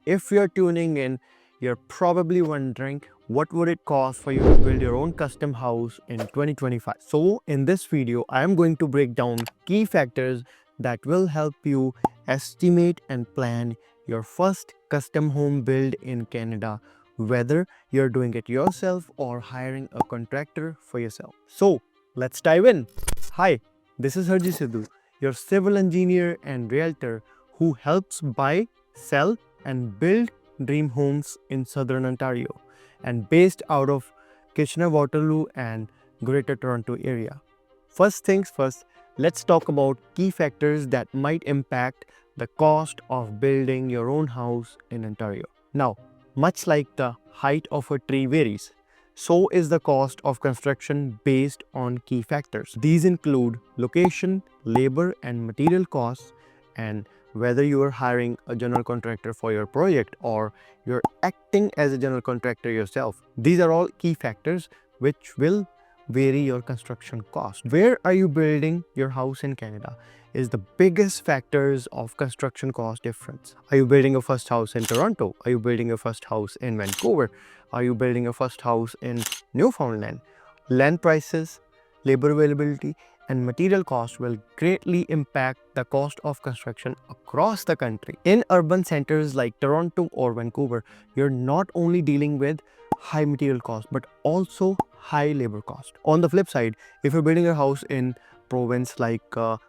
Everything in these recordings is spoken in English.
If you're tuning in, you're probably wondering what would it cost for you to build your own custom house in 2025. So in this video, I am going to break down key factors that will help you estimate and plan your first custom home build in Canada, whether you're doing it yourself or hiring a contractor for yourself. So let's dive in. Hi, this is Harji, your civil engineer and realtor who helps buy, sell, and build dream homes in southern Ontario and based out of Kitchener-Waterloo and Greater Toronto area. First things first, let's talk about key factors that might impact the cost of building your own house in Ontario. Now, much like the height of a tree varies, so is the cost of construction based on key factors. These include location, labor and material costs, and whether you are hiring a general contractor for your project or you're acting as a general contractor yourself. These are all key factors which will vary your construction cost. Where are you building your house in Canada is the biggest factors of construction cost difference. Are you building a first house in Toronto? Are you building a first house in Vancouver? Are you building a first house in Newfoundland? Land prices, labor availability, and material costs will greatly impact the cost of construction across the country. In urban centers like Toronto or Vancouver, you're not only dealing with high material costs but also high labor cost. On the flip side, if you're building a house in province like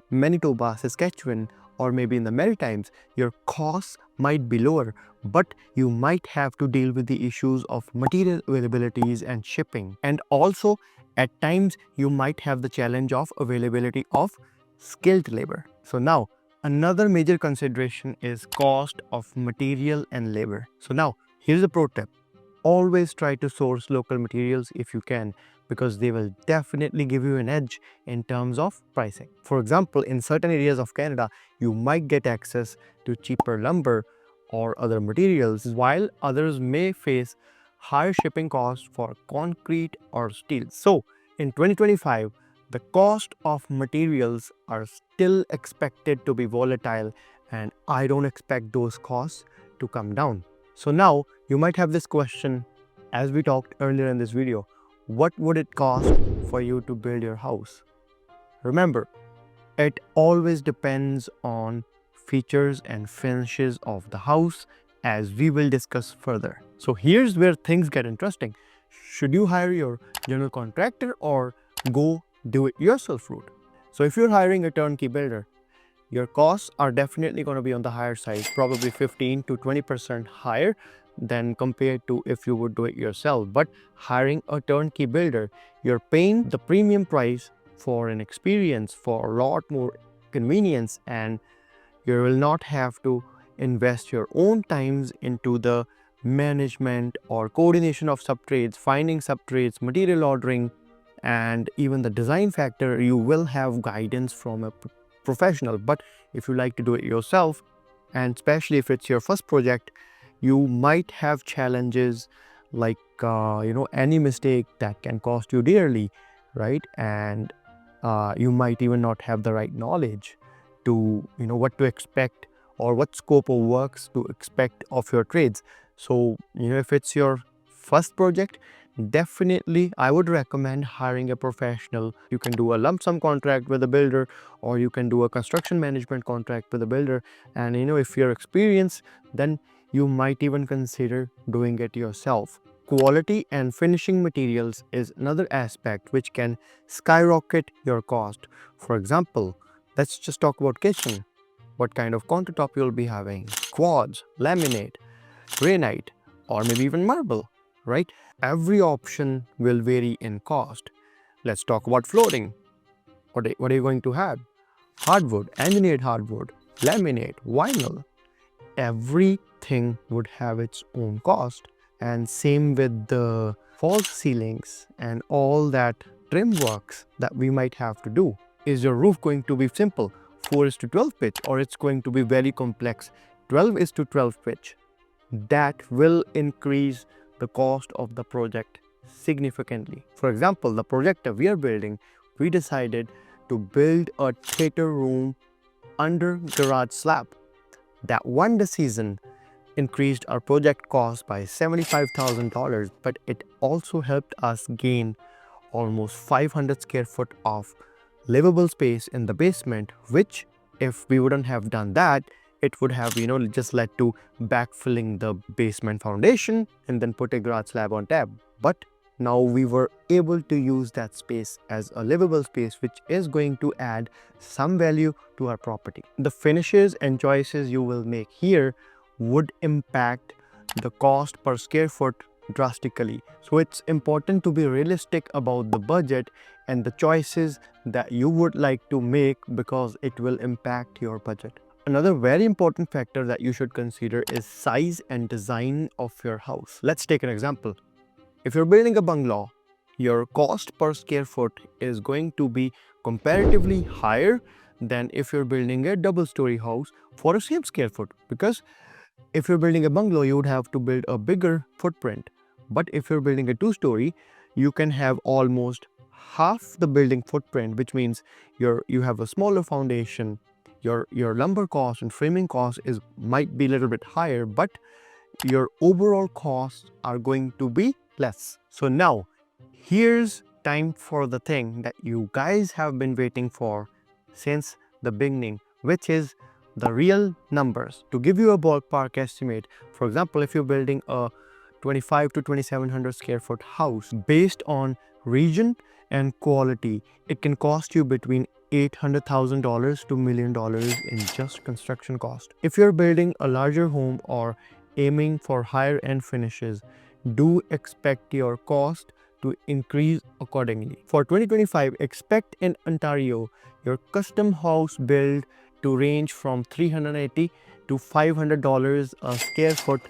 Manitoba, Saskatchewan, or maybe in the Maritimes, your costs might be lower, but you might have to deal with the issues of material availabilities and shipping. And also, at times, you might have the challenge of availability of skilled labor. So now, another major consideration is cost of material and labor. So now, here's a pro tip. Always try to source local materials if you can, because they will definitely give you an edge in terms of pricing. For example, in certain areas of Canada, you might get access to cheaper lumber or other materials, while others may face higher shipping costs for concrete or steel. So, in 2025, the cost of materials are still expected to be volatile, and I don't expect those costs to come down. So now you might have this question, as we talked earlier in this video, what would it cost for you to build your house? Remember, it always depends on features and finishes of the house, as we will discuss further. So here's where things get interesting. Should you hire your general contractor or go do it yourself route? So if you're hiring a turnkey builder, your costs are definitely going to be on the higher side, probably 15 to 20% higher than compared to if you would do it yourself. But hiring a turnkey builder, you're paying the premium price for an experience, for a lot more convenience, and you will not have to invest your own times into the management or coordination of subtrades, finding subtrades, material ordering, and even the design factor. You will have guidance from a professional. But if you like to do it yourself, and especially if it's your first project, you might have challenges like any mistake that can cost you dearly, right? And you might even not have the right knowledge to what to expect or what scope of works to expect of your trades. So if it's your first project, definitely I would recommend hiring a professional. You can do a lump sum contract with a builder, or you can do a construction management contract with a builder. And if you're experienced, then you might even consider doing it yourself. Quality and finishing materials is another aspect which can skyrocket your cost. For example, let's just talk about kitchen. What kind of countertop you'll be having? Quartz, laminate, granite, or maybe even marble, right? Every option will vary in cost. Let's talk about flooring. What are you going to have? Hardwood, engineered hardwood, laminate, vinyl. Everything would have its own cost. And same with the false ceilings and all that trim works that we might have to do. Is your roof going to be simple, 4:12 pitch, or it's going to be very complex, 12:12 pitch? That will increase the cost of the project significantly. For example, the project that we are building, we decided to build a theater room under garage slab. That one decision increased our project cost by $75,000, but it also helped us gain almost 500 square foot of livable space in the basement, which if we wouldn't have done that, it would have, just led to backfilling the basement foundation and then put a garage slab on top. But now we were able to use that space as a livable space, which is going to add some value to our property. The finishes and choices you will make here would impact the cost per square foot drastically. So it's important to be realistic about the budget and the choices that you would like to make, because it will impact your budget. Another very important factor that you should consider is size and design of your house. Let's take an example. If you're building a bungalow, your cost per square foot is going to be comparatively higher than if you're building a double-story house for a same square foot, because if you're building a bungalow, you would have to build a bigger footprint. But if you're building a two-story, you can have almost half the building footprint, which means you have a smaller foundation. Your lumber cost and framing cost might be a little bit higher, but your overall costs are going to be less. So now, here's time for the thing that you guys have been waiting for since the beginning, which is the real numbers. To give you a ballpark estimate, for example, if you're building a 25 to 2700 square foot house based on region and quality, it can cost you between $800,000 to $1 million in just construction cost. If you're building a larger home or aiming for higher end finishes, do expect your cost to increase accordingly. For 2025, expect in Ontario your custom house build to range from $380 to $500 a square foot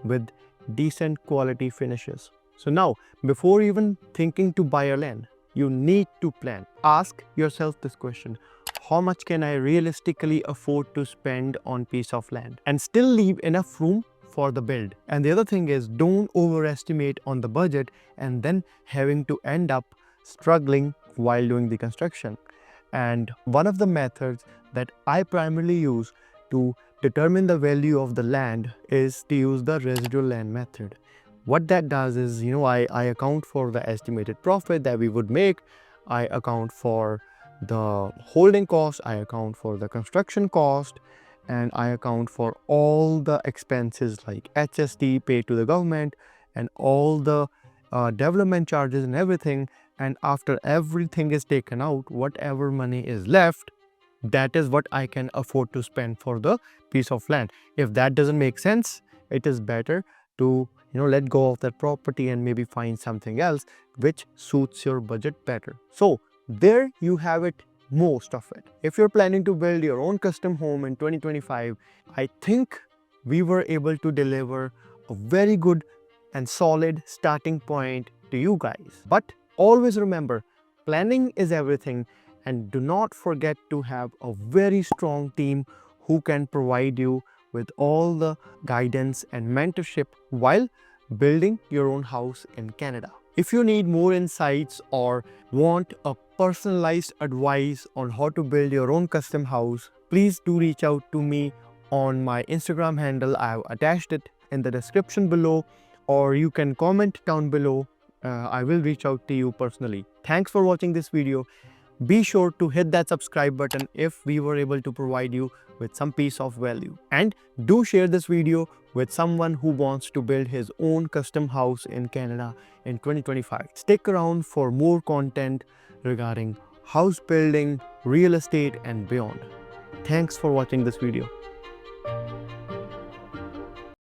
with decent quality finishes. So now, before even thinking to buy a land, you need to plan. Ask yourself this question: how much can I realistically afford to spend on piece of land and still leave enough room for the build? And the other thing is, don't overestimate on the budget and then having to end up struggling while doing the construction. And one of the methods that I primarily use to determine the value of the land is to use the residual land method. What that does is, I account for the estimated profit that we would make, I account for the holding cost, I account for the construction cost, and I account for all the expenses like HST paid to the government and all the development charges and everything. And after everything is taken out, whatever money is left, that is what I can afford to spend for the piece of land. If that doesn't make sense, it is better to let go of that property and maybe find something else which suits your budget better. So there you have it, most of it. If you're planning to build your own custom home in 2025, I think we were able to deliver a very good and solid starting point to you guys. But always remember, planning is everything, and do not forget to have a very strong team who can provide you with all the guidance and mentorship while building your own house in Canada. If you need more insights or want a personalized advice on how to build your own custom house, please do reach out to me on my Instagram handle. I have attached it in the description below, or you can comment down below. I will reach out to you personally. Thanks for watching this video. Be sure to hit that subscribe button if we were able to provide you with some piece of value. And do share this video with someone who wants to build his own custom house in Canada in 2025. Stick around for more content regarding house building, real estate, and beyond. Thanks for watching this video.